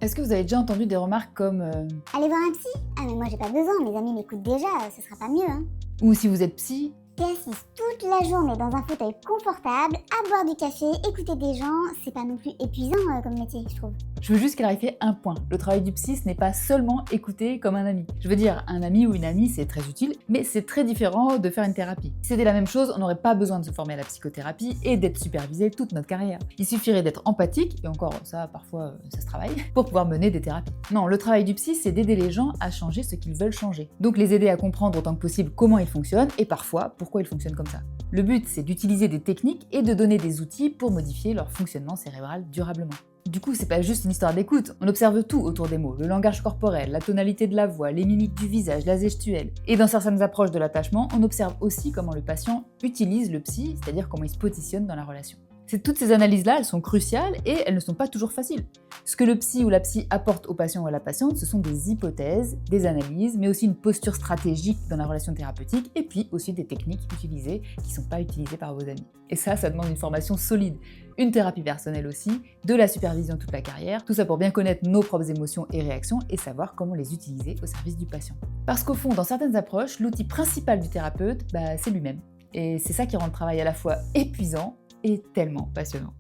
Est-ce que vous avez déjà entendu des remarques comme Allez voir un psy? Ah mais moi j'ai pas besoin, mes amis m'écoutent déjà, ce sera pas mieux hein. ou si vous êtes psy? T'es assise toute la journée dans un fauteuil confortable, à boire du café, écouter des gens, c'est pas non plus épuisant comme métier, je trouve. Je veux juste clarifier un point. Le travail du psy, ce n'est pas seulement écouter comme un ami. Je veux dire, un ami ou une amie, c'est très utile, mais c'est très différent de faire une thérapie. Si c'était la même chose, on n'aurait pas besoin de se former à la psychothérapie et d'être supervisé toute notre carrière. Il suffirait d'être empathique, et encore ça, parfois, ça se travaille, pour pouvoir mener des thérapies. Non, le travail du psy, c'est d'aider les gens à changer ce qu'ils veulent changer. Donc les aider à comprendre autant que possible comment ils fonctionnent, et parfois, pourquoi ils fonctionnent comme ça. Le but, c'est d'utiliser des techniques et de donner des outils pour modifier leur fonctionnement cérébral durablement. Du coup, c'est pas juste une histoire d'écoute, on observe tout autour des mots, le langage corporel, la tonalité de la voix, les mimiques du visage, la gestuelle. Et dans certaines approches de l'attachement, on observe aussi comment le patient utilise le psy, c'est-à-dire comment il se positionne dans la relation. Toutes ces analyses-là, elles sont cruciales et elles ne sont pas toujours faciles. Ce que le psy ou la psy apporte au patient ou à la patiente, ce sont des hypothèses, des analyses, mais aussi une posture stratégique dans la relation thérapeutique et puis aussi des techniques utilisées qui ne sont pas utilisées par vos amis. Et ça demande une formation solide, une thérapie personnelle aussi, de la supervision toute la carrière, tout ça pour bien connaître nos propres émotions et réactions et savoir comment les utiliser au service du patient. Parce qu'au fond, dans certaines approches, l'outil principal du thérapeute, c'est lui-même. Et c'est ça qui rend le travail à la fois épuisant et tellement passionnant.